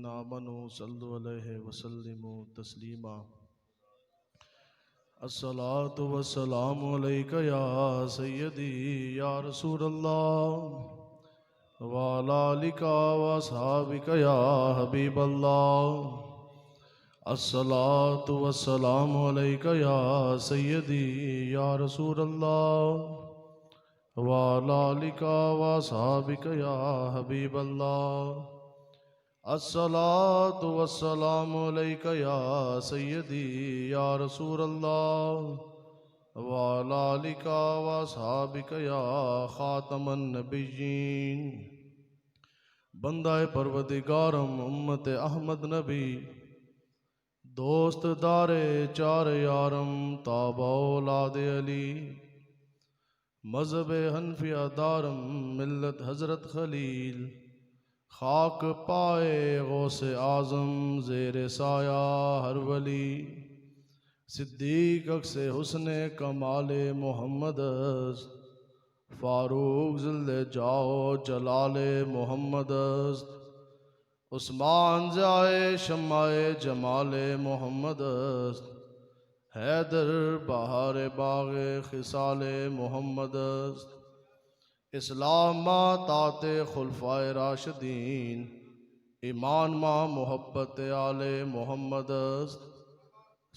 الذین آمنوا صلوا علیہ وسلموا تسلیما الصلاة والسلام علیک یا سیدی یا رسول اللہ وعلی آلک واصحابک یا حبیب اللہ الصلاة والسلام علیک یا سیدی یا رسول اللہ وعلی آلک واصحابک یا حبیب اللہ الصلاة والسلام علیک یا سیدی یا رسول اللہ وعلی آلک واصحابک یا خاتم النبیین بندہ پروردگارم امت احمد نبی دوست دار چار یارم تابع اولاد علی مذہب حنفیہ دارم ملت حضرت خلیل خاک پائے غوث اعظم زیر سایہ ہر ولی صدیق اکس حسن کمال محمد است فاروق ذل جاؤ جلال محمد است عثمان جائے شمع جمال محمد است حیدر بہار باغ خصال محمد است اسلام ما طاعت خلفائے راشدین ایمان ما محبت آل محمد است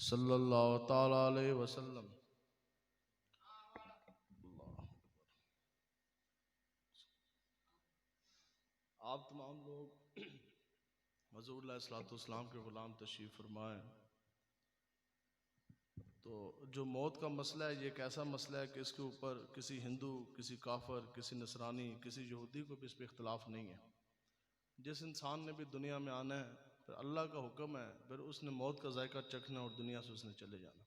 صلی اللہ تعالی علیہ وسلم آپ تمام لوگ حضور علیہ الصلوۃ والسلام کے غلام تشریف فرمائیں تو جو موت کا مسئلہ ہے یہ ایک ایسا مسئلہ ہے کہ اس کے اوپر کسی ہندو کسی کافر کسی نصرانی کسی یہودی کو بھی اس پہ اختلاف نہیں ہے جس انسان نے بھی دنیا میں آنا ہے پھر اللہ کا حکم ہے پھر اس نے موت کا ذائقہ چکھنا اور دنیا سے اس نے چلے جانا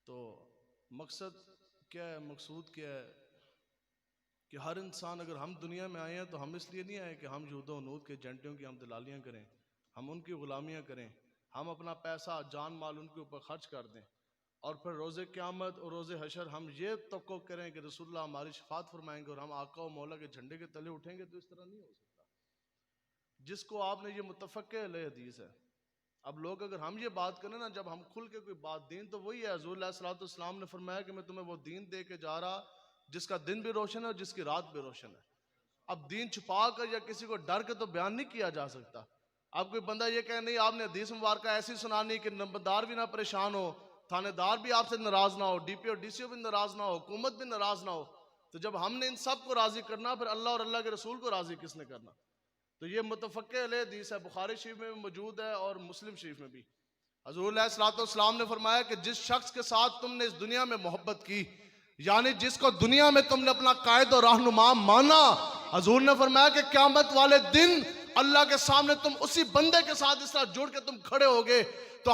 تو مقصد کیا ہے مقصود کیا ہے کہ ہر انسان اگر ہم دنیا میں آئے ہیں تو ہم اس لیے نہیں آئے کہ ہم یہود و نود کے ایجنٹوں کی ہم دلالیاں کریں ہم ان کی غلامیاں کریں ہم اپنا پیسہ جان مال ان کے اوپر خرچ کر دیں اور پھر روز قیامت اور روز حشر ہم یہ توقع کریں کہ رسول اللہ ہماری شفاعت فرمائیں گے اور ہم آقا و مولا کے جھنڈے کے تلے اٹھیں گے تو اس طرح نہیں ہو سکتا جس کو آپ نے یہ متفق علیہ حدیث ہے اب لوگ اگر ہم یہ بات کریں نا جب ہم کھل کے کوئی بات دین تو وہی ہے حضور علیہ الصلوۃ والسلام نے فرمایا کہ میں تمہیں وہ دین دے کے جا رہا جس کا دن بھی روشن ہے اور جس کی رات بھی روشن ہے اب دین چھپا کر یا کسی کو ڈر کے تو بیان نہیں کیا جا سکتا اب کوئی بندہ یہ کہے نہیں آپ نے حدیث مبارکہ ایسی سنانی کہ نمبردار بھی نہ پریشان ہو تھانے دار بھی آپ سے ناراض نہ ہو ڈی پی اور ڈی سی او بھی ناراض نہ ہو حکومت بھی ناراض نہ ہو تو جب ہم نے ان سب کو راضی کرنا پھر اللہ اور اللہ کے رسول کو راضی کس نے کرنا تو یہ متفق علیہ حدیث ہے بخاری شریف میں بھی موجود ہے اور مسلم شریف میں بھی حضور علیہ الصلوۃ والسلام نے فرمایا کہ جس شخص کے ساتھ تم نے اس دنیا میں محبت کی یعنی جس کو دنیا میں تم نے اپنا قائد اور رہنما مانا حضور نے فرمایا کہ قیامت والے دن اللہ کے سامنے تم اسی بندے کے ساتھ اس طرح جڑ کے تم کھڑے ہوگے تو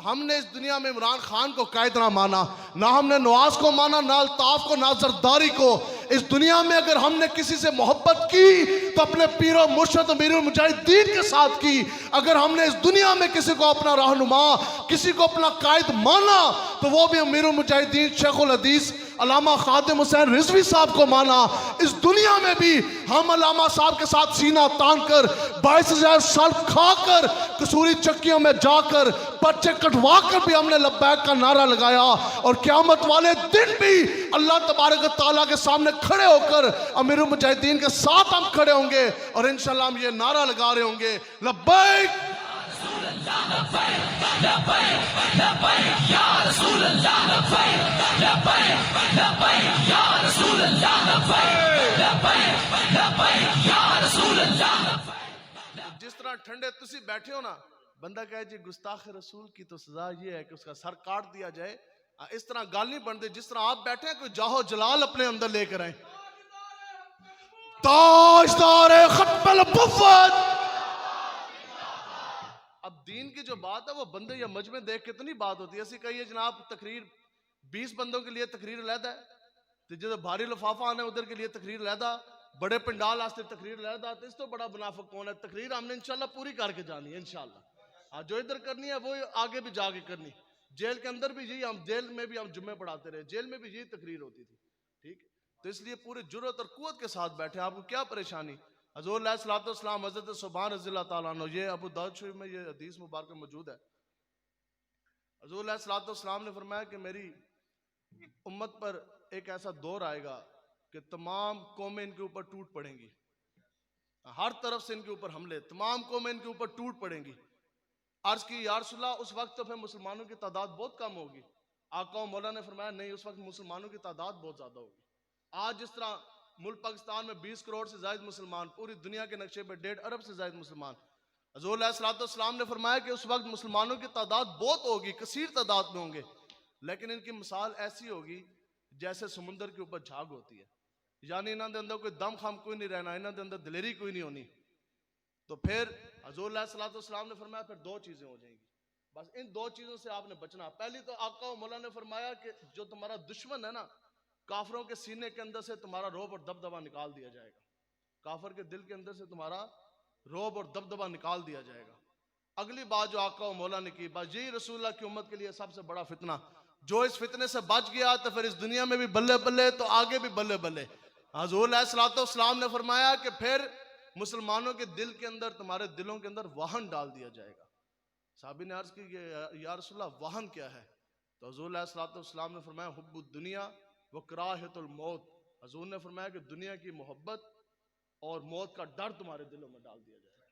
ہم نے اس دنیا میں عمران خان کو قائد نہ مانا نہ ہم نے نواز کو مانا نہ الطاف کو نہ زرداری کو اس دنیا میں اگر ہم نے کسی سے محبت کی تو اپنے پیر و مرشد امیر المجاہدین کے ساتھ کی اگر ہم نے اس دنیا میں کسی کو اپنا رہنما کسی کو اپنا قائد مانا تو وہ بھی امیر المجاہدین شیخ الحدیث علامہ خادم حسین رضوی صاحب کو مانا اس دنیا میں بھی ہم علامہ صاحب کے ساتھ سینہ تان کر 22,000 سال کھا کر قصوری چکیوں میں جا کر پرچے کٹوا کر بھی ہم نے لبیک کا نعرہ لگایا اور قیامت والے دن بھی اللہ تبارک و تعالیٰ کے سامنے کھڑے ہو کر امیر المجاہدین کے ساتھ ہم کھڑے ہوں گے اور انشاءاللہ ہم یہ نعرہ لگا رہے ہوں گے لبیک جس طرح ٹھنڈے تسی بیٹھے ہو نا بندہ کہے جی گستاخ رسول کی تو سزا یہ ہے کہ اس کا سر کاٹ دیا جائے اس طرح گال نہیں بنتے جس طرح آپ بیٹھے ہیں کوئی جاہو جلال اپنے اندر لے کر آئیں تاجدار ختم النبوت اب دین کی جو بات ہے وہ بندے یا مجمع دیکھ کتنی بات ہوتی ہے ایسی کہیے جناب تقریر 20 بندوں کے لیے تقریر علیحدہ ہے تو جدھر بھاری لفافہ آنے ادھر کے لیے تقریر علیحدہ بڑے پنڈال آستے تقریر علیحدہ تو اس تو بڑا منافق کون ہے تقریر ہم نے انشاءاللہ پوری کر کے جانی ہے انشاءاللہ جو ادھر کرنی ہے وہ آگے بھی جا کے کرنی جیل کے اندر بھی یہی ہم جیل میں بھی ہم جمعے پڑھاتے رہے جیل میں بھی یہی تقریر ہوتی تھی ٹھیک تو اس لیے پورے جرأت اور قوت کے ساتھ بیٹھے آپ کو کیا پریشانی حضور علیہ الصلوۃ والسلام حضرت صبحان رضی اللہ تعالیٰ عنہ، یہ ابو داؤد شریف میں یہ حدیث مبارکہ موجود ہے، حضور علیہ الصلوۃ والسلام نے فرمایا کہ میری امت پر ایک ایسا دور آئے گا کہ تمام قومیں ان کے اوپر ٹوٹ پڑیں گی، ہر طرف سے ان کے اوپر حملے، تمام قومیں ان کے اوپر ٹوٹ پڑیں گی۔ عرض کی یا رسول اللہ اس وقت تو پھر مسلمانوں کی تعداد بہت کم ہوگی۔ آقا و مولا نے فرمایا نہیں، اس وقت مسلمانوں کی تعداد بہت زیادہ ہوگی۔ آج جس طرح ملک پاکستان میں 20 کروڑ سے زائد مسلمان، پوری دنیا کے نقشے پہ 1.5 ارب سے زائد مسلمان، حضور علیہ الصلوۃ والسلام نے فرمایا کہ اس وقت مسلمانوں کی تعداد بہت ہوگی، کثیر تعداد میں ہوں گے، لیکن ان کی مثال ایسی ہوگی جیسے سمندر کے اوپر جھاگ ہوتی ہے، یعنی انہوں نے اندر کوئی دم خم کوئی نہیں رہنا، انہوں نے اندر دلیری کوئی نہیں ہونی۔ تو پھر حضور علیہ الصلوۃ والسلام نے فرمایا پھر 2 چیزیں ہو جائیں گی، بس ان 2 چیزوں سے آپ نے بچنا۔ پہلی تو آقا و مولا نے فرمایا کہ جو تمہارا دشمن ہے نا، کافروں کے سینے کے اندر سے تمہارا روب اور دبدبہ نکال دیا جائے گا، کافر کے دل کے اندر سے تمہارا روب اور دبدبہ نکال دیا جائے گا۔ اگلی بات جو آقا و مولا نے کی، بس یہی رسول اللہ کی امت کے لیے سب سے بڑا فتنہ، جو اس فتنے سے بچ گیا تو پھر اس دنیا میں بھی بلے بلے تو آگے بھی بلے بلے۔ حضور علیہ الصلوۃ والسلام نے فرمایا کہ پھر مسلمانوں کے دل کے اندر، تمہارے دلوں کے اندر وہن ڈال دیا جائے گا۔ صحابی نے عرض کی کہ یا رسول اللہ وہن کیا ہے؟ تو حضور علیہ الصلوۃ والسلام نے فرمایا حب الدنیا و کراہت الموت۔ حضور نے فرمایا کہ دنیا کی محبت اور موت کا ڈر تمہارے دلوں میں ڈال دیا جائے گا۔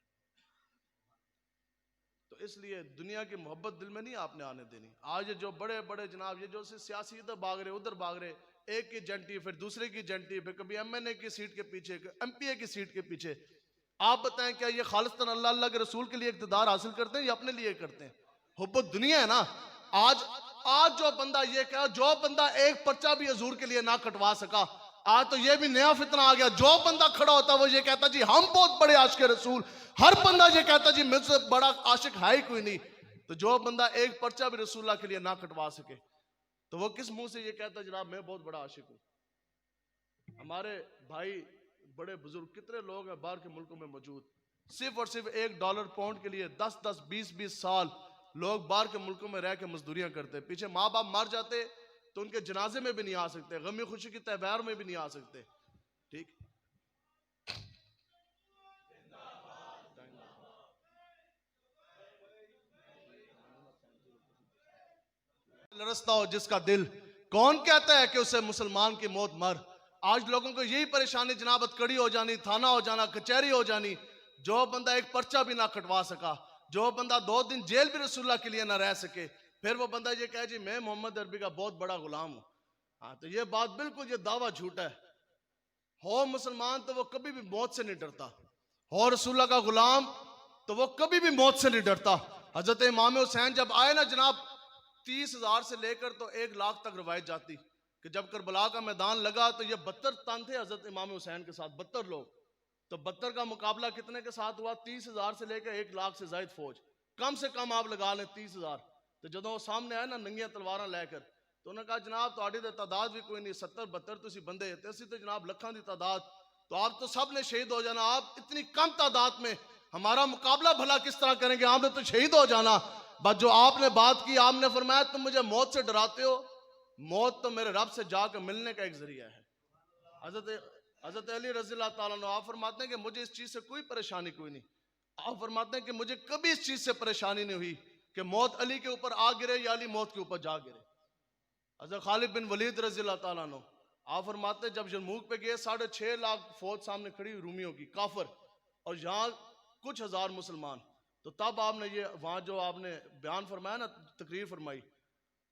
تو اس لیے دنیا کی محبت دل میں نہیں آپ نے آنے دینی۔ آج جو بڑے بڑے جناب، یہ جو سیاسی ادھر بھاگ رہے ادھر بھاگ رہے، ایک کی جنٹی پھر دوسرے کی جنٹی، پھر کبھی ایم این اے کی سیٹ کے پیچھے، ایم پی اے کی سیٹ کے پیچھے، آپ بتائیں کیا یہ خالصتاً اللہ اللہ کے رسول کے لیے اقتدار حاصل کرتے ہیں یا اپنے لیے کرتے ہیں؟ حب الدنیا ہے نا۔ آج جو بندہ یہ کہا، جو بندہ ایک پرچہ بھی حضور کے لیے نہ کٹوا سکا، آج تو یہ بھی نیا فتنہ آ گیا، جو بندہ کھڑا ہوتا وہ یہ کہتا جی ہم بہت بڑے عاشق رسول، ہر بندہ یہ کہتا جی مجھ سے بڑا عاشق ہے ہی کوئی نہیں۔ تو جو بندہ ایک پرچہ بھی رسول اللہ کے لیے نہ کٹوا سکے تو وہ کس منہ سے یہ کہتا جناب میں بہت بڑا عاشق ہوں؟ ہمارے بھائی بڑے بزرگ کتنے لوگ ہیں باہر کے ملکوں میں موجود، صرف اور صرف $1 پاؤنڈ کے لیے 10 20 سال لوگ باہر کے ملکوں میں رہ کے مزدوریاں کرتے، پیچھے ماں باپ مر جاتے تو ان کے جنازے میں بھی نہیں آ سکتے، غمی خوشی کی تہوار میں بھی نہیں آ سکتے۔ ٹھیک، لرزتا ہو جس کا دل، کون کہتا ہے کہ اسے مسلمان کی موت مر؟ آج لوگوں کو یہی پریشانی جنابت کڑی ہو جانی، تھانہ ہو جانا، کچہری ہو جانی۔ جو بندہ ایک پرچہ بھی نہ کٹوا سکا، جو بندہ 2 دن جیل بھی رسول اللہ کے لیے نہ رہ سکے، پھر وہ بندہ یہ کہے جی میں محمد عربی کا بہت بڑا غلام ہوں۔ ہاں تو یہ بات بالکل یہ دعویٰ جھوٹا ہے۔ ہو مسلمان تو وہ کبھی بھی موت سے نہیں ڈرتا، ہو رسول اللہ کا غلام تو وہ کبھی بھی موت سے نہیں ڈرتا۔ حضرت امام حسین جب آئے نا جناب، 30,000 سے لے کر تو 1,00,000 تک روایت جاتی کہ جب کربلا کا میدان لگا تو یہ 72 تن تھے حضرت امام حسین کے ساتھ، 72 لوگ۔ تو 72 کا مقابلہ کتنے کے ساتھ ہوا؟ 30,000 سے لے کر 1,00,000 سے زائد فوج، کم سے کم آپ لگا لیں 30,000۔ تو جدوں وہ سامنے آئے نا ننگیاں تلواراں لے کر، تو انہوں نے کہا جناب تہاڈی تے تعداد بھی کوئی نہیں، 70 72 تسی بندے تے اسی تے جناب لکھاں دی تعداد، تو آپ تو سب نے شہید ہو جانا، آپ اتنی کم تعداد میں ہمارا مقابلہ بھلا کس طرح کریں گے؟ آپ نے تو شہید ہو جانا۔ بس جو آپ نے بات کی، آپ نے فرمایا تم مجھے موت سے ڈراتے ہو، موت تو میرے رب سے جا کے ملنے کا ایک ذریعہ ہے۔ حضرت علی رضی اللہ تعالیٰ عنہ آپ فرماتے ہیں کہ مجھے اس چیز سے کوئی پریشانی کوئی نہیں، آپ فرماتے ہیں کہ مجھے کبھی اس چیز سے پریشانی نہیں ہوئی کہ موت علی کے اوپر آ گرے یا علی موت کے اوپر جا گرے۔ حضرت خالد بن ولید رضی اللہ تعالیٰ عنہ آپ فرماتے ہیں جب یرموک پہ گئے 6.5 لاکھ فوج سامنے کھڑی رومیوں کی کافر، اور یہاں کچھ ہزار مسلمان، تو تب آپ نے یہ وہاں جو آپ نے بیان فرمایا نا، تقریر فرمائی،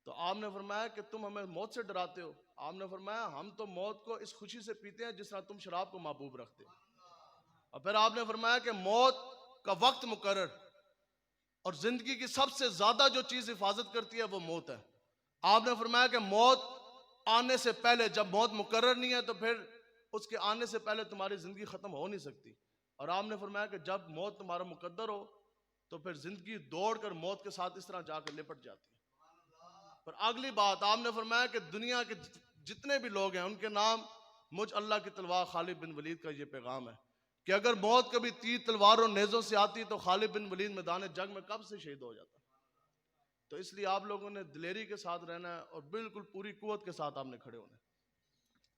تو آپ نے فرمایا کہ تم ہمیں موت سے ڈراتے ہو؟ آپ نے فرمایا ہم تو موت کو اس خوشی سے پیتے ہیں جس طرح تم شراب کو محبوب رکھتے ہو۔ اور پھر آپ نے فرمایا کہ موت کا وقت مقرر اور زندگی کی سب سے زیادہ جو چیز حفاظت کرتی ہے وہ موت ہے۔ آپ نے فرمایا کہ موت آنے سے پہلے، جب موت مقرر نہیں ہے تو پھر اس کے آنے سے پہلے تمہاری زندگی ختم ہو نہیں سکتی، اور آپ نے فرمایا کہ جب موت تمہارا مقدر ہو تو پھر زندگی دوڑ کر موت کے ساتھ اس طرح جا کر لپٹ جاتی ہے۔ پر اگلی بات آپ نے فرمایا کہ دنیا کے جتنے بھی لوگ ہیں ان کے نام مجھ اللہ کی تلوار خالد بن ولید کا یہ پیغام ہے کہ اگر موت کبھی تیر تلوار اور نیزوں سے آتی تو خالد بن ولید میدان جنگ میں کب سے شہید ہو جاتا۔ تو اس لیے آپ لوگوں نے دلیری کے ساتھ رہنا ہے اور بالکل پوری قوت کے ساتھ آپ نے کھڑے ہونا ہے۔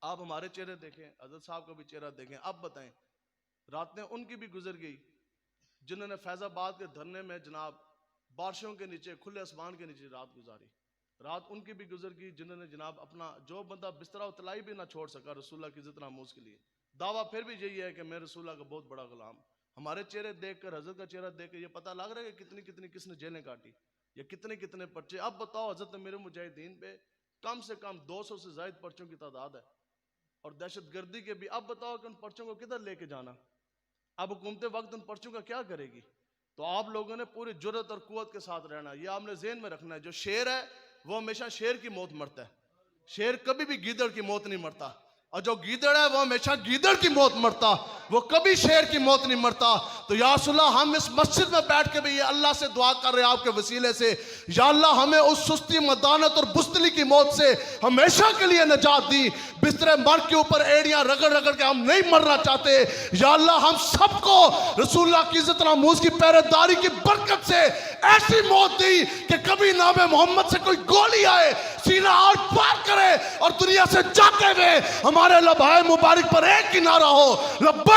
آپ ہمارے چہرے دیکھیں، حضرت صاحب کا بھی چہرہ دیکھیں، اب بتائیں راتیں ان کی بھی گزر گئی جنہوں نے فیض آباد کے دھرنے میں جناب بارشوں کے نیچے کھلے آسمان کے نیچے رات گزاری. رات ان کی بھی گزر گئی جنہوں نے جناب اپنا جو بندہ بستر و تلائی بھی نہ چھوڑ سکا رسول اللہ کی عزت ناموز کے لیے. دعویٰ پھر بھی یہی ہے کہ میں رسول اللہ کا بہت بڑا غلام. ہمارے چہرے دیکھ کر حضرت کا چہرہ دیکھ کر یہ پتہ لگ رہا ہے کہ کتنی کتنی کس نے جیلیں کاٹی یا کتنے کتنے پرچے. اب بتاؤ حضرت میرے مجاہدین پہ کم سے کم 200 سے زائد پرچوں کی تعداد ہے اور دہشت گردی کے بھی. اب بتاؤ کہ ان پرچوں کو کدھر لے کے جانا. اب حکومت وقت ان پرچوں کا کیا کرے گی. تو آپ لوگوں نے پوری جرت اور قوت کے ساتھ رہنا. یہ آپ نے ذہن میں رکھنا ہے جو شیر ہے وہ ہمیشہ شیر کی موت مرتا ہے. شیر کبھی بھی گیدڑ کی موت نہیں مرتا. اور جو گیدڑ ہے وہ ہمیشہ گیدڑ کی موت مرتا, وہ کبھی شیر کی موت نہیں مرتا. تو یا رسول اللہ ہم اس مسجد میں بیٹھ کے بھی یہ اللہ سے دعا کر رہے ہیں آپ کے وسیلے سے, یا اللہ ہمیں اس سستی مدانت اور بزدلی کی موت سے ہمیشہ کے لیے نجات دی. بستر مرگ کے اوپر ایڑیاں رگڑ رگڑ کے ہم نہیں مرنا چاہتے. یا اللہ ہم سب کو رسول اللہ کی عزت ناموز کی پہرے داری کی برکت سے ایسی موت دی کہ کبھی نام محمد سے کوئی گولی آئے سینہ آر پار کرے اور دنیا سے جاتے ہوئے ہمارے لبھائے مبارک پر ایک ہی نعرہ ہو, لبیک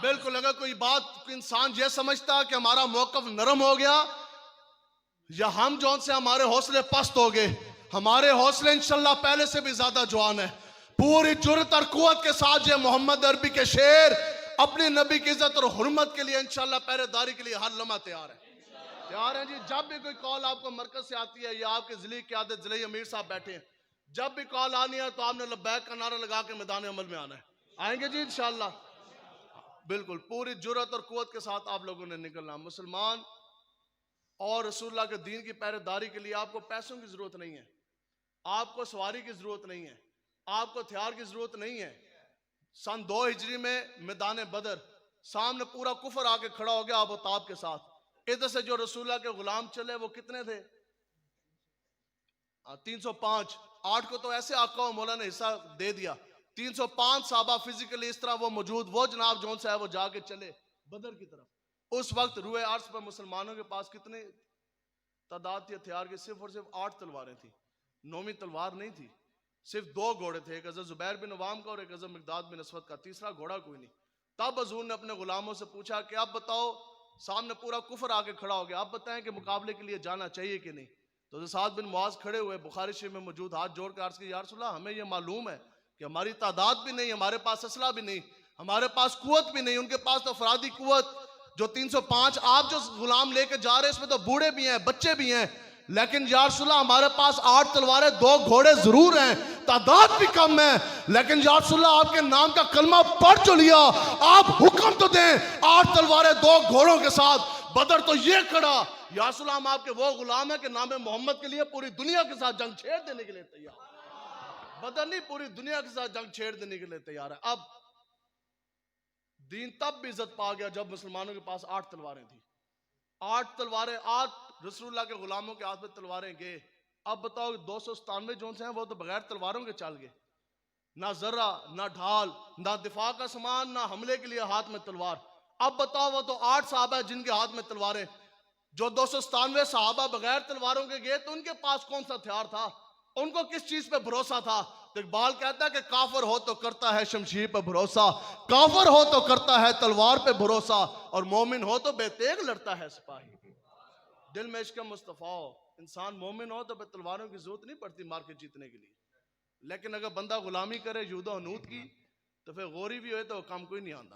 بالکل. اگر کوئی بات انسان یہ سمجھتا کہ ہمارا موقف نرم ہو گیا یا ہم جون سے ہمارے حوصلے پست ہو گئے, ہمارے حوصلے انشاءاللہ پہلے سے بھی زیادہ جوان ہیں. پوری جرت اور قوت کے ساتھ یہ محمد عربی کے شیر اپنی نبی کی عزت اور حرمت کے لیے انشاءاللہ پہرے داری کے لیے ہر لمحہ تیار ہے. تیار ہیں جی. جب بھی کوئی کال آپ کو مرکز سے آتی ہے یا آپ کے ضلعی قیادت ضلعی امیر صاحب بیٹھے ہیں, جب بھی کال آنی ہے تو آپ نے لبیک کا نعرہ لگا کے میدان عمل میں آنا ہے. آئیں گے جی انشاءاللہ. بالکل پوری جرت اور قوت کے ساتھ آپ لوگوں نے نکلنا. مسلمان اور رسول اللہ کے دین کی پہرے داری کے لیے آپ کو پیسوں کی ضرورت نہیں ہے, آپ کو سواری کی ضرورت نہیں ہے, آپ کو ہتھیار کی ضرورت نہیں ہے. سن 2 ہجری میں میدان بدر سامنے پورا کفر آ کے کھڑا ہو گیا ابو طالب کے ساتھ. ادھر سے جو رسول اللہ کے غلام چلے وہ کتنے تھے؟ 305. 8 کو تو ایسے آقا و مولا نے حصہ دے دیا. 305 صحابہ فزیکلی اس طرح وہ موجود, وہ جناب جون سے ہے وہ جا کے چلے بدر کی طرف. اس وقت روئے عرض پر مسلمانوں کے پاس کتنے تعداد تھی ہتھیار کی؟ صرف اور صرف 8 تلواریں تھیں. 9ویں تلوار نہیں تھی. صرف 2 گھوڑے تھے, ایک حضرت زبیر بن عوام کا اور ایک حضرت مقداد بن اسود کا. تیسرا گھوڑا کوئی نہیں. تب حضور نے اپنے غلاموں سے پوچھا کہ اب بتاؤ, سامنے پورا کفر آ کے کھڑا ہو گیا, اب بتائیں کہ مقابلے کے لیے جانا چاہیے کہ نہیں. تو حضرت سعد بن معاذ کھڑے ہوئے بخاری شریف میں موجود, ہاتھ جوڑ کے عرض کی یا رسول اللہ ہمیں یہ معلوم ہے کہ ہماری تعداد بھی نہیں, ہمارے پاس اسلحہ بھی نہیں, ہمارے پاس قوت بھی نہیں. ان کے پاس تو افرادی قوت جو 305 آپ جو غلام لے کے جا رہے ہیں اس میں تو بوڑھے بھی ہیں بچے بھی ہیں, لیکن یا رسول اللہ ہمارے پاس 8 تلواریں 2 گھوڑے ضرور ہیں, تعداد بھی کم ہے, لیکن یا رسول اللہ آپ کے نام کا کلمہ پڑھ جو لیا, آپ حکم تو دیں 8 تلواریں 2 گھوڑوں کے ساتھ. بدر تو یہ کھڑا, یا رسول اللہ ہم آپ کے وہ غلام ہیں کہ نام محمد کے لیے پوری دنیا کے ساتھ جنگ چھیڑ دینے کے لیے تیار. بدر نہیں, پوری دنیا کے ساتھ جنگ چھیڑ دینے کے لیے تیار ہے. اب دین تب بھی عزت پا گیا جب مسلمانوں کے پاس 8 تلواریں تھیں. 8 تلواریں, 8 رسول اللہ کے غلاموں کے ہاتھ میں تلواریں گئے. اب بتاؤ 297 جون سے ہیں وہ تو بغیر تلواروں کے چل گئے, نہ ذرہ نہ ڈھال نہ دفاع کا سامان نہ حملے کے لیے ہاتھ میں تلوار. اب بتاؤ وہ تو 8 صحابہ ہیں جن کے ہاتھ میں تلواریں, جو 297 صحابہ بغیر تلواروں کے گئے تو ان کے پاس کون سا ہتھیار تھا, ان کو کس چیز پہ بھروسہ تھا؟ تو اقبال کہتا ہے کہ کافر ہو تو کرتا ہے شمشیر پہ بھروسہ, کافر ہو تو کرتا ہے تلوار پہ بھروسہ, اور مومن ہو تو بے تیغ لڑتا ہے سپاہی. دل میں عشق مصطفیٰ ہو, انسان مومن ہو تو بے تلواروں کی ضرورت نہیں پڑتی مار کے جیتنے کے لیے. لیکن اگر بندہ غلامی کرے یہود و حنود کی تو پھر غوری بھی ہوئے تو کام کوئی نہیں آتا.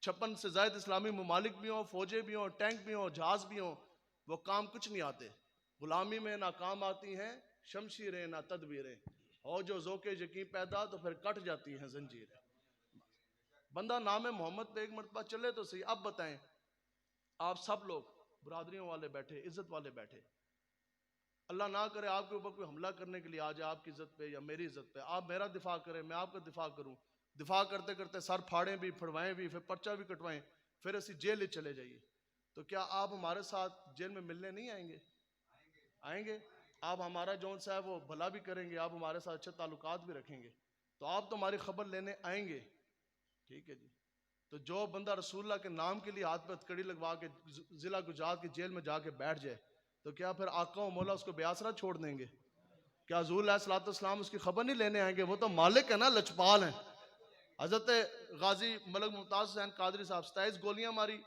56 سے زائد اسلامی ممالک بھی ہوں, فوجیں بھی ہوں, ٹینک بھی ہوں, جہاز بھی ہوں, وہ کام کچھ نہیں آتے. غلامی میں نہ کام آتی ہیں شمشیریں نہ تدبیریں, ہو جو ذوق یقین پیدا تو پھر کٹ جاتی ہیں زنجیریں. بندہ نام محمد پہ ایک مرتبہ چلے تو صحیح. اب بتائیں آپ سب لوگ برادریوں والے بیٹھے, عزت والے بیٹھے, اللہ نہ کرے آپ کے اوپر کوئی حملہ کرنے کے لیے آ جائے آپ کی عزت پہ یا میری عزت پہ, آپ میرا دفاع کریں میں آپ کا دفاع کروں, دفاع کرتے کرتے سر پھاڑیں بھی پھڑوائیں بھی پھر پرچہ بھی کٹوائیں پھر اسی جیل ہی چلے جائیے, تو کیا آپ ہمارے ساتھ جیل میں ملنے نہیں آئیں گے؟ آئیں گے. آپ ہمارا جون سا ہے وہ بھلا بھی کریں گے, آپ ہمارے ساتھ اچھے تعلقات بھی رکھیں گے, تو آپ تو ہماری خبر لینے آئیں گے. ٹھیک ہے جی. تو جو بندہ رسول اللہ کے نام کے لیے ہاتھ پہ ہتکڑی لگوا کے ضلع گجرات کی جیل میں جا کے بیٹھ جائے تو کیا پھر آقا و مولا اس کو بے آسرا چھوڑ دیں گے؟ کیا حضور علیہ الصلوۃ والسلام اس کی خبر نہیں لینے آئیں گے؟ وہ تو مالک ہے نا، لچپال ہیں۔ حضرت غازی ملک ممتاز حسین قادری صاحب 27 گولیاں ماری،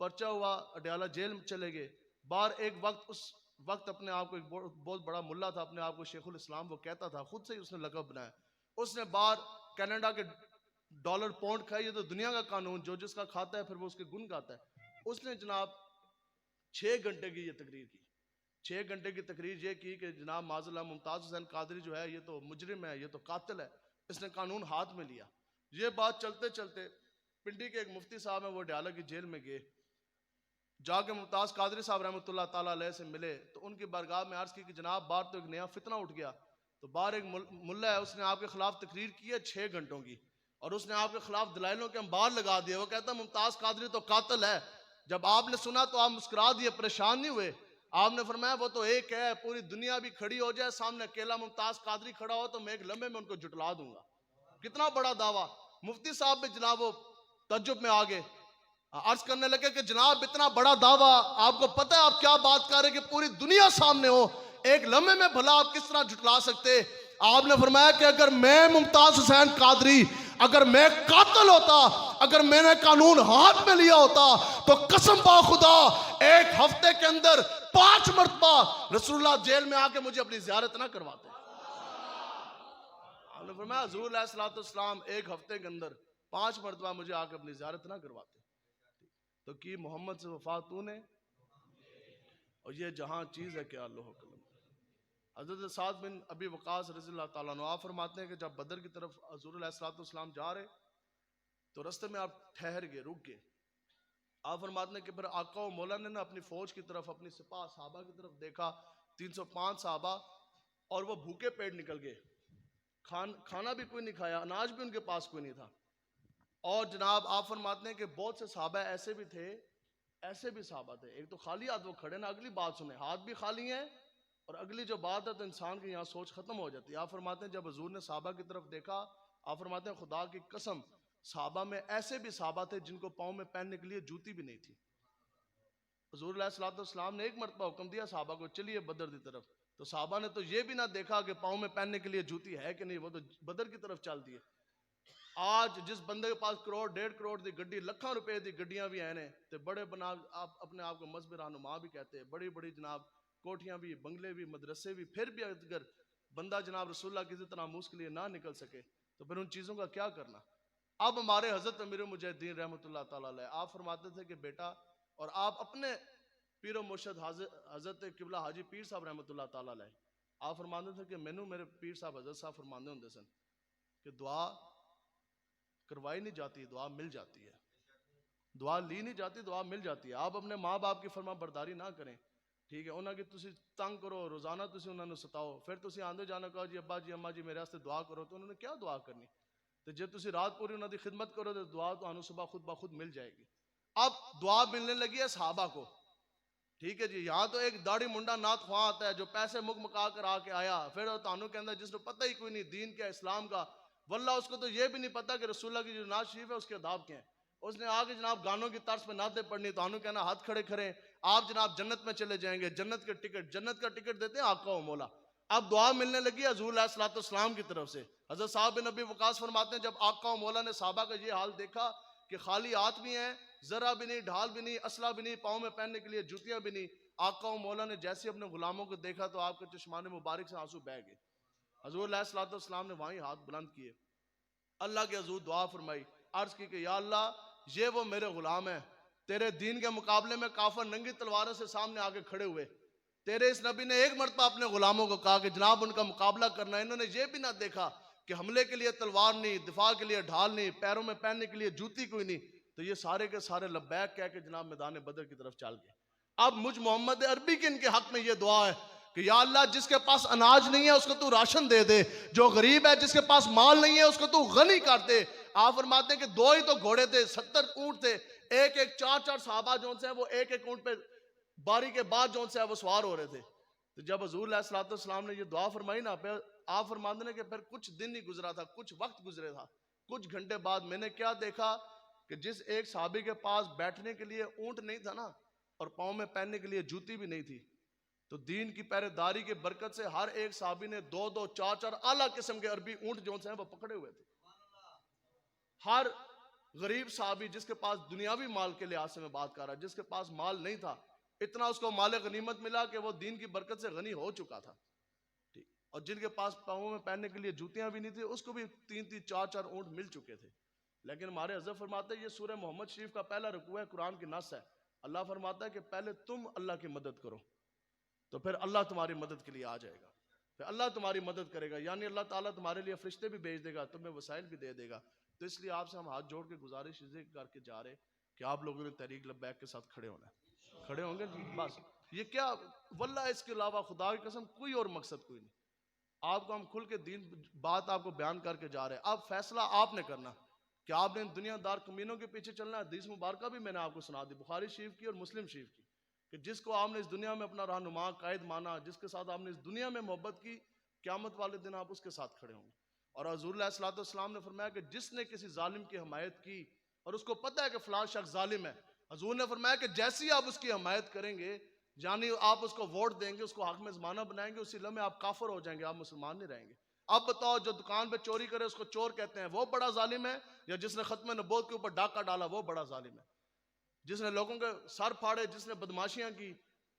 پرچہ ہوا، اڈیالہ جیل میں چلے گئے۔ بار ایک وقت اس وقت اپنے آپ کو ایک بہت بڑا ملا تھا، اپنے آپ کو شیخ الاسلام وہ کہتا تھا، خود سے ہی اس نے لقب بنایا۔ اس نے بار کینیڈا کے ڈالر پاؤنڈ کھائی، یہ تو دنیا کا قانون، جو جس کا کھاتا ہے پھر وہ اس کے گن گاتا ہے۔ اس نے جناب 6 گھنٹے کی یہ تقریر کی، 6 گھنٹے کی تقریر یہ کی کہ جناب معاذ اللہ ممتاز حسین قادری جو ہے یہ تو مجرم ہے، یہ تو قاتل ہے، اس نے قانون ہاتھ میں لیا۔ یہ بات چلتے چلتے پنڈی کے ایک مفتی صاحب ہیں، وہ ڈیالہ کی جیل میں گئے، جا کے ممتاز قادری صاحب رحمۃ اللہ تعالیٰ علیہ سے ملے تو ان کی بارگاہ میں عرض کی کہ جناب بار تو ایک نیا فتنہ اٹھ گیا، تو بار ایک ملا ہے، اس نے آپ کے خلاف تقریر کی ہے 6 گھنٹوں کی، اور اس نے آپ کے خلاف دلائلوں کے انبار لگا دیے۔ وہ کہتا ہے ممتاز قادری تو قاتل ہے۔ جب آپ نے سنا تو آپ مسکرا دیے، پریشان نہیں ہوئے۔ آپ نے فرمایا وہ تو ایک ہے، پوری دنیا بھی کھڑی ہو جائے سامنے اکیلا ممتاز قادری کھڑا ہو تو میں ایک لمحے میں ان کو جھٹلا دوں گا۔ کتنا بڑا دعویٰ! مفتی صاحب بھی جناب وہ تعجب میں آگے عرض کرنے لگے کہ جناب اتنا بڑا دعویٰ، آپ کو پتہ ہے آپ کیا بات کر رہے کہ پوری دنیا سامنے ہو، ایک لمحے میں بھلا آپ کس طرح جھٹلا سکتے؟ آپ نے فرمایا کہ اگر میں ممتاز حسین قادری، اگر میں قاتل ہوتا، اگر میں نے قانون ہاتھ میں لیا ہوتا تو قسم با خدا ایک ہفتے کے اندر 5 مرتبہ رسول اللہ جیل میں آ کے مجھے اپنی زیارت نہ کرواتے۔ آپ نے فرمایا حضور علیہ الصلوۃ والسلام ایک ہفتے کے اندر 5 مرتبہ مجھے آ کے اپنی زیارت نہ کرواتے۔ تو کی محمد سے وفا تو نے، اور یہ جہاں چیز ہے کہ اللہ قلم۔ حضرت سعد بن ابی وقاص رضی اللہ تعالیٰ عنہ آپ فرماتے ہیں کہ جب بدر کی طرف حضور علیہ الصلوۃ والسلام جا رہے تو رستے میں آپ ٹھہر گئے، رک گئے۔ آپ فرماتے ہیں کہ پھر آقا و مولا نے اپنی فوج کی طرف، اپنی سپاہ صحابہ کی طرف دیکھا، 305 صحابہ، اور وہ بھوکے پیٹ نکل گئے، کھانا بھی کوئی نہیں کھایا، اناج بھی ان کے پاس کوئی نہیں تھا۔ اور جناب آپ فرماتے ہیں کہ بہت سے صحابہ ایسے بھی تھے، ایسے بھی صحابہ تھے، ایک تو خالی ہاتھ وہ کھڑے نا، اگلی بات سنیں، ہاتھ بھی خالی ہیں اور اگلی جو بات ہے تو انسان کی یہاں سوچ ختم ہو جاتی ہے۔ آپ فرماتے ہیں جب حضور نے صحابہ کی طرف دیکھا، آپ فرماتے ہیں خدا کی قسم صحابہ میں ایسے بھی صحابہ تھے جن کو پاؤں میں پہننے کے لیے جوتی بھی نہیں تھی۔ حضور علیہ الصلوۃ والسلام نے ایک مرتبہ حکم دیا صحابہ کو چلیے بدر کی طرف، تو صحابہ نے تو یہ بھی نہ دیکھا کہ پاؤں میں پہننے کے لیے جوتی ہے کہ نہیں، وہ تو بدر کی طرف چل دیے۔ آج جس بندے کے پاس کروڑ 1.5 کروڑ دی گڈی، لکھاں روپے دی گڈیاں بھی ہیں تے بڑے بنا آپ اپنے آپ کو مذہب رہنما بھی کہتے ہیں، بڑی بڑی جناب کوٹھیاں بھی، بنگلے بھی، مدرسے بھی، پھر بھی اگر بندہ جناب رسول اللہ کسی طرح منہ کے لیے نہ نکل سکے تو پھر ان چیزوں کا کیا کرنا؟ اب ہمارے حضرت امیر المجاہدین رحمۃ اللہ تعالیٰ علیہ آپ فرماتے تھے کہ بیٹا، اور آپ اپنے پیر و مرشد حضرت قبلہ حاجی پیر صاحب رحمۃ اللہ تعالیٰ علیہ آپ فرماتے تھے کہ مینوں میرے پیر صاحب حضرت صاحب فرماندے ہوندے سن کہ دعا کروائی نہیں جاتی، دعا مل جاتی ہے، دعا لی نہیں جاتی، دعا مل جاتی ہے۔ آپ اپنے ماں باپ کی فرما برداری نہ کریں، ٹھیک ہے، انہاں کی تسی تنگ کرو، روزانہ تسی انہاں نے ستاؤ، پھر تسی آندے جانا کہو جی ابا جی اماں جی میرے واسطے دعا کرو، تو انہوں نے کیا دعا کرنی؟ تو جے تسی رات پوری انہاں دی خدمت کرو تو دعا تو آنو صبح خود بخود مل جائے گی۔ اب دعا ملنے لگی ہے صحابہ کو، ٹھیک ہے جی، یہاں تو ایک داڑھی منڈا نات خواہ آتا ہے جو پیسے مکا کر آ کے آیا، پھر وہ تانوں کہندا جس کو پتہ ہی کوئی نہیں دین کیا اسلام کا، واللہ اس کو تو یہ بھی نہیں پتا کہ رسول اللہ کی جو نعت شریف ہے اس کے آداب کیا ہیں۔ اس نے آگے جناب گانوں کی طرز پہ نعتیں پڑھنی، تو انہوں کہنا ہاتھ کھڑے کریں، آپ جناب جنت میں چلے جائیں گے، جنت کا ٹکٹ دیتے ہیں آقا و مولا۔ اب دعا ملنے لگی حضور علیہ الصلوۃ والسلام کی طرف سے۔ حضرت صاحب بن ابی وقاص فرماتے ہیں جب آقا و مولا نے صحابہ کا یہ حال دیکھا کہ خالی ہاتھ بھی ہیں، ذرا بھی نہیں، ڈھال بھی نہیں، اسلحہ بھی نہیں، پاؤں میں پہننے کے لیے جوتیاں بھی نہیں، آقا و مولا نے جیسے اپنے غلاموں کو دیکھا تو آپ کے چشمان مبارک سے آنسو بہہ گئے۔ حضور علیہ الصلوۃ والسلام نے وہیں ہاتھ بلند کیے، اللہ کے حضور دعا فرمائی، عرض کی کہ یا اللہ یہ وہ میرے غلام ہیں، تیرے دین کے مقابلے میں کافر ننگی تلواروں سے سامنے آگے کھڑے ہوئے، تیرے اس نبی نے ایک مرتبہ اپنے غلاموں کو کہا کہ جناب ان کا مقابلہ کرنا ہے، انہوں نے یہ بھی نہ دیکھا کہ حملے کے لیے تلوار نہیں، دفاع کے لیے ڈھال نہیں، پیروں میں پہننے کے لیے جوتی کوئی نہیں، تو یہ سارے کے سارے لبیک کہہ کے جناب میدان بدر کی طرف چل گئے۔ اب مجھ محمد عربی کے ان کے حق میں یہ دعا ہے کہ یا اللہ جس کے پاس اناج نہیں ہے اس کو تو راشن دے دے، جو غریب ہے جس کے پاس مال نہیں ہے اس کو تو غنی کر دے۔ آپ فرماتے ہیں کہ 2 ہی تو گھوڑے تھے، 70 اونٹ تھے، ایک 4 صحابہ جون سے ہیں وہ ایک اونٹ پہ باری کے بعد جون سے ہے وہ سوار ہو رہے تھے۔ تو جب حضور علیہ الصلوۃ والسلام نے یہ دعا فرمائی نا، پھر آپ فرماتے ہیں کہ پھر کچھ دن نہیں گزرا تھا، کچھ وقت گزرے تھا، کچھ گھنٹے بعد میں نے کیا دیکھا کہ جس ایک صحابی کے پاس بیٹھنے کے لیے اونٹ نہیں تھا نا اور پاؤں میں پہننے کے لیے جوتی بھی نہیں تھی، تو دین کی پہرے داری کی برکت سے ہر ایک صحابی نے 2 4 اعلیٰ قسم کے عربی اونٹ جو ہیں وہ پکڑے ہوئے تھے. ہر غریب صحابی جس کے پاس دنیاوی مال کے لحاظ سے میں بات کر رہا، جس کے پاس مال نہیں تھا، اتنا اس کو مال غنیمت ملا کہ وہ دین کی برکت سے غنی ہو چکا تھا. اور جن کے پاس پاؤں میں پہننے کے لیے جوتیاں بھی نہیں تھی، اس کو بھی 3 4 اونٹ مل چکے تھے. لیکن ہمارے حضرت فرماتے ہیں یہ سورہ محمد شریف کا پہلا رکوع ہے، قرآن کی نص ہے. اللہ فرماتا ہے کہ پہلے تم اللہ کی مدد کرو تو پھر اللہ تمہاری مدد کے لیے آ جائے گا، پھر اللہ تمہاری مدد کرے گا. یعنی اللہ تعالیٰ تمہارے لیے فرشتے بھی بھیج دے گا، تمہیں وسائل بھی دے دے گا. تو اس لیے آپ سے ہم ہاتھ جوڑ کے گزارش کر کے جا رہے کہ آپ لوگوں نے تحریک لبیک کے ساتھ کھڑے ہونا ہے. کھڑے ہوں گے جی؟ بس یہ کیا، واللہ اس کے علاوہ خدا کی قسم کوئی اور مقصد کوئی نہیں. آپ کو ہم کھل کے دین بات آپ کو بیان کر کے جا رہے ہیں. اب فیصلہ آپ نے کرنا کہ آپ نے ان دنیا دار کمینوں کے پیچھے چلنا ہے. حدیث مبارکہ بھی میں نے آپ کو سنا دی، بخاری شریف کی اور مسلم شریف کی، کہ جس کو آپ نے اس دنیا میں اپنا رہنما قائد مانا، جس کے ساتھ آپ نے اس دنیا میں محبت کی، قیامت والے دن آپ اس کے ساتھ کھڑے ہوں گے. اور حضور علیہ الصلوۃ والسلام نے فرمایا کہ جس نے کسی ظالم کی حمایت کی اور اس کو پتہ ہے کہ فلاں شخص ظالم ہے، حضور نے فرمایا کہ جیسی آپ اس کی حمایت کریں گے، یعنی آپ اس کو ووٹ دیں گے، اس کو حق میں زمانہ بنائیں گے، اسی لمحے آپ کافر ہو جائیں گے، آپ مسلمان نہیں رہیں گے. اب بتاؤ جو دکان پہ چوری کرے اس کو چور کہتے ہیں، وہ بڑا ظالم ہے، یا جس نے ختم نبوت کے اوپر ڈاکہ ڈالا وہ بڑا ظالم ہے؟ جس نے لوگوں کے سر پھاڑے، جس نے بدماشیاں کی،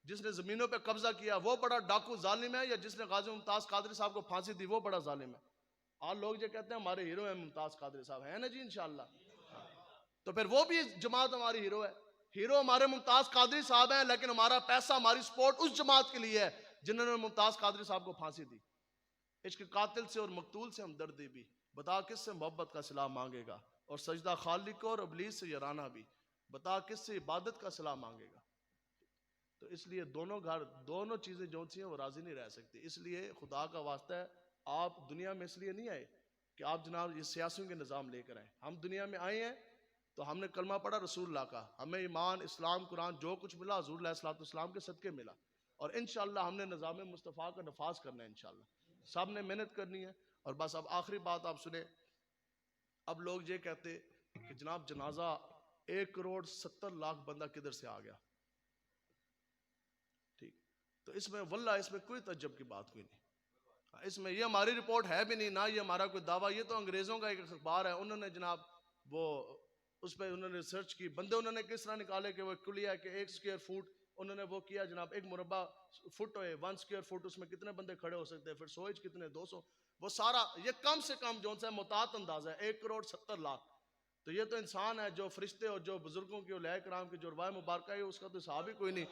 جس نے زمینوں پہ قبضہ کیا، وہ بڑا ڈاکو ظالم ہے، یا جس نے غازی ممتاز قادری صاحب کو پھانسی دی وہ بڑا ظالم ہے؟ آج لوگ یہ کہتے ہیں ہمارے ہیرو ہیں ممتاز قادری صاحب، ہیں نا جی انشاءاللہ. تو پھر وہ بھی جماعت ہماری ہیرو ہے. ہیرو ہمارے ممتاز قادری صاحب ہیں، لیکن ہمارا پیسہ، ہماری سپورٹ اس جماعت کے لیے ہے جنہوں نے ممتاز قادری صاحب کو پھانسی دی. عشق قاتل سے اور مقتول سے ہمدردی بھی، بتا کس سے محبت کا صلہ مانگے گا، اور سجدہ خالق کو اور ابلیس سے یارانہ بھی، بتا کس سے عبادت کا صلہ مانگے گا. تو اس لیے دونوں چیزیں جو سی ہیں وہ راضی نہیں رہ سکتی. اس لیے خدا کا واسطہ ہے، آپ دنیا میں اس لیے نہیں آئے کہ آپ جناب یہ سیاسیوں کے نظام لے کر آئیں. ہم دنیا میں آئے ہیں تو ہم نے کلمہ پڑھا رسول اللہ کا، ہمیں ایمان، اسلام، قرآن جو کچھ ملا حضور علیہ الصلوۃ والسلام کے صدقے ملا، اور انشاءاللہ ہم نے نظام مصطفیٰ کا نفاذ کرنا ہے. انشاءاللہ سب نے محنت کرنی ہے. اور بس اب آخری بات آپ سنیں. اب لوگ یہ کہتے کہ جناب جنازہ 1,70,00,000 بندہ کدھر سے آ گیا؟ ٹھیک، تو اس میں واللہ اس میں کوئی تعجب کی بات کوئی نہیں. اس میں یہ ہماری رپورٹ ہے بھی نہیں، نہ یہ ہمارا کوئی دعویٰ. یہ تو انگریزوں کا ایک اخبار ہے، انہوں نے جناب وہ اس پہ انہوں نے ریسرچ کی، بندے انہوں نے کس طرح نکالے کہ وہ کلیہ کہ 1 اسکوائر فٹ انہوں نے وہ کیا جناب، 1 مربع فٹ ہوئے 1 اسکوائر فٹ، اس میں کتنے بندے کھڑے ہو سکتے ہیں، پھر سوئچ کتنے 200، وہ سارا یہ کم سے کم جو ہے محتاط اندازہ ہے 1,70,00,000. تو یہ تو انسان ہے، جو فرشتے اور جو بزرگوں کی اولیاء کرام کی جو روایت مبارکہ ہے اس کا تو حساب ہی کوئی نہیں.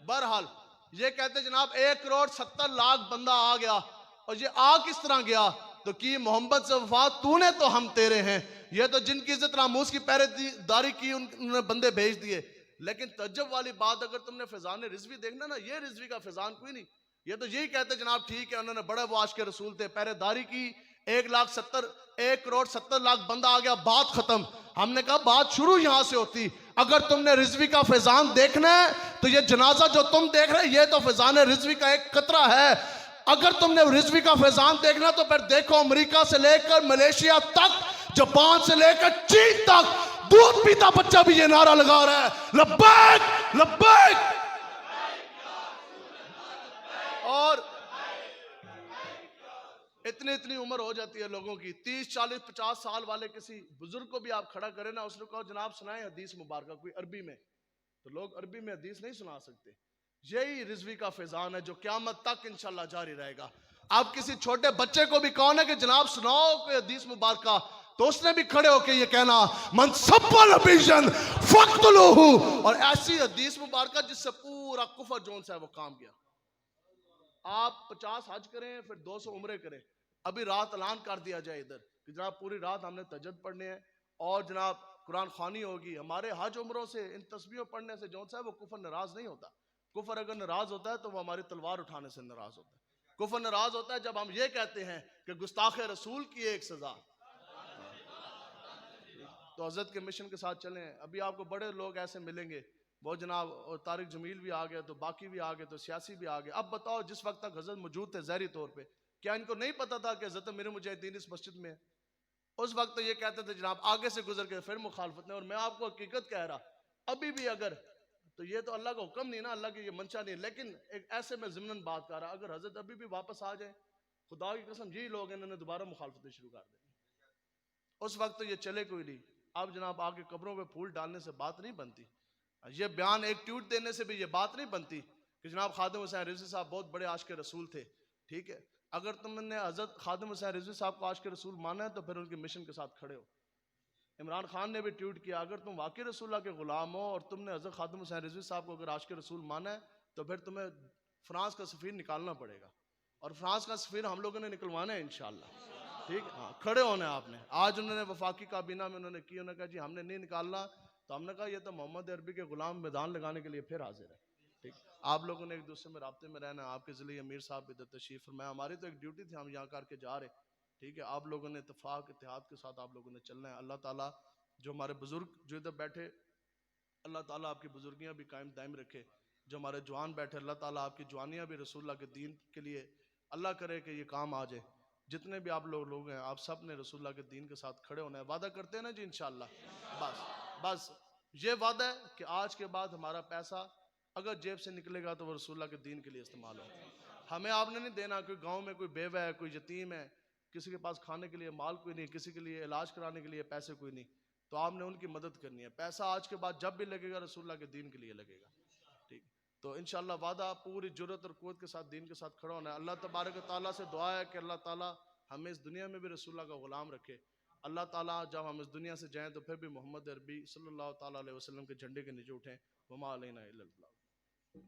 بہرحال یہ کہتے جناب 1,70,00,000 بندہ آ گیا، اور یہ آ کس طرح گیا؟ تو کی محمد سے وفات تو نے تو ہم تیرے ہیں. یہ تو جن کی عزت ناموس کی پہرے داری کی انہوں نے بندے بھیج دیے. لیکن تعجب والی بات اگر تم نے فیضان رضوی دیکھنا نا، یہ رضوی کا فیضان کوئی نہیں. یہ تو یہی کہتے جناب ٹھیک ہے انہوں نے بڑے وہ عاشق رسول تھے، پہرے داری کی، 1,70,00,000 بندہ آ گیا، بات ختم. ہم نے کہا بات شروع یہاں سے ہوتی. اگر تم نے رضوی کا فیضان دیکھنا ہے تو یہ جنازہ جو تم دیکھ رہے یہ تو فیضان رضوی کا ایک قطرہ ہے. اگر تم نے رضوی کا فیضان دیکھنا تو پھر دیکھو امریکہ سے لے کر ملیشیا تک، جاپان سے لے کر چین تک، دودھ پیتا بچہ بھی یہ نعرہ لگا رہا ہے لبیک لبیک. اور اتنی عمر ہو جاتی ہے لوگوں کی، 30 40 50 سال والے کسی بزرگ کو بھی آپ کھڑا کریں نا، اس نے کہا جناب سنائیں حدیث مبارکہ کوئی عربی میں، تو لوگ عربی میں حدیث نہیں سنا سکتے. یہی رضوی کا فیضان ہے جو قیامت تک انشاءاللہ جاری رہے گا. آپ کسی چھوٹے بچے کو بھی کون ہے کہ جناب سناؤ کوئی حدیث مبارکہ، تو اس نے بھی کھڑے ہو کے یہ کہنا من سب نبیًا فاقتلوہ، اور ایسی حدیث مبارکہ جس سے پورا کفر جون سا ہے وہ کام گیا. آپ 50 حج کریں پھر 200 عمرے کریں. ابھی رات اعلان کر دیا جائے ادھر کہ جناب پوری رات ہم نے تہجد پڑھنے ہیں اور جناب قرآن خوانی ہوگی. ہمارے حج عمروں سے ان تسبیحوں پڑھنے سے جون سا ہے وہ کفر ناراض نہیں ہوتا. کفر اگر ناراض ہوتا ہے تو وہ ہماری تلوار اٹھانے سے ناراض ہوتا ہے. کفر ناراض ہوتا ہے جب ہم یہ کہتے ہیں کہ گستاخ رسول کی ایک سزا. تو حضرت کے مشن کے ساتھ چلیں. ابھی آپ کو بڑے لوگ ایسے ملیں گے، وہ جناب طارق جمیل بھی آ گئے، تو باقی بھی آ گئے، تو سیاسی بھی آ گئے. اب بتاؤ جس وقت تک حضرت موجود تھے ظاہری طور پہ، کیا ان کو نہیں پتا تھا کہ حضرت امیر مجاہدین اس مسجد میں ہے؟ اس وقت تو یہ کہتے تھے جناب آگے سے گزر کے پھر مخالفت نے. اور میں آپ کو حقیقت کہہ رہا, ابھی بھی اگر تو یہ تو اللہ کا حکم نہیں نا, اللہ کی یہ منشا نہیں, لیکن ایک ایسے میں ضمناً بات کر رہا, اگر حضرت ابھی بھی واپس آ جائیں, خدا کی قسم یہی لوگ انہوں نے دوبارہ مخالفتیں شروع کر دیں. اس وقت تو یہ چلے کوئی نہیں. اب جناب آگے قبروں پہ پھول ڈالنے سے بات نہیں بنتی, یہ بیان ایک ٹویٹ دینے سے بھی یہ بات نہیں بنتی کہ جناب خادم حسین رضوی صاحب بہت بڑے عاشق رسول تھے. ٹھیک ہے, اگر تم نے حضرت خادم حسین رضوی صاحب کو عاشق رسول مانا ہے تو پھر ان کے مشن کے ساتھ کھڑے ہو. عمران خان نے بھی ٹویٹ کیا, اگر تم واقعی رسول اللہ کے غلام ہو اور تم نے حضرت خادم حسین رضوی صاحب کو اگر عاشق رسول مانا ہے تو پھر تمہیں فرانس کا سفیر نکالنا پڑے گا, اور فرانس کا سفیر ہم لوگوں نے نکلوانا ہے انشاءاللہ. ٹھیک ہے, ہاں کھڑے ہونے آپ نے. آج انہوں نے وفاقی کابینہ میں انہوں نے کی, انہوں نے کہا جی ہم نے نہیں نکالنا, تو ہم نے کہا یہ تو محمد عربی کے غلام میدان لگانے کے لیے پھر حاضر ہے. ٹھیک, آپ لوگوں نے ایک دوسرے میں رابطے میں رہنا ہے. آپ کے ذریعے امیر صاحب ادھر تشریف فرمایا, ہماری تو ایک ڈیوٹی تھی, ہم یہاں کر کے جا رہے. ٹھیک ہے, آپ لوگوں نے اتفاق اتحاد کے ساتھ آپ لوگوں نے چلنا ہے. اللہ تعالیٰ جو ہمارے بزرگ جو ادھر بیٹھے, اللہ تعالیٰ آپ کی بزرگیاں بھی قائم دائم رکھے. جو ہمارے جوان بیٹھے, اللہ تعالیٰ آپ کی جوانیاں بھی رسول اللہ کے دین کے لیے اللہ کرے کہ یہ کام آ جائے. جتنے بھی آپ لوگ ہیں, آپ سب نے رسول اللہ کے دین کے ساتھ کھڑے ہونا ہے. وعدہ کرتے ہیں نا جی انشاءاللہ. بس یہ وعدہ ہے کہ آج کے بعد ہمارا پیسہ اگر جیب سے نکلے گا تو وہ رسول اللہ کے دین کے لیے استعمال ہو. ہمیں آپ نے نہیں دینا کوئی گاؤں میں کوئی بیوہ ہے, کوئی یتیم ہے, کسی کے پاس کھانے کے لیے مال کوئی نہیں, کسی کے لیے علاج کرانے کے لیے پیسے کوئی نہیں, تو آپ نے ان کی مدد کرنی ہے. پیسہ آج کے بعد جب بھی لگے گا رسول اللہ کے دین کے لیے لگے گا. ٹھیک, تو انشاءاللہ وعدہ پوری جرت اور قوت کے ساتھ دین کے ساتھ کھڑا ہونا ہے. اللہ تبارک و تعالیٰ سے دعا ہے کہ اللہ تعالیٰ ہمیں اس دنیا میں بھی رسول اللہ کا غلام رکھے. اللہ تعالیٰ جب ہم اس دنیا سے جائیں تو پھر بھی محمد عربی صلی اللہ تعالیٰ علیہ وسلم کے جھنڈے کے نیچے اٹھیں. وما علینا الا البلاغ.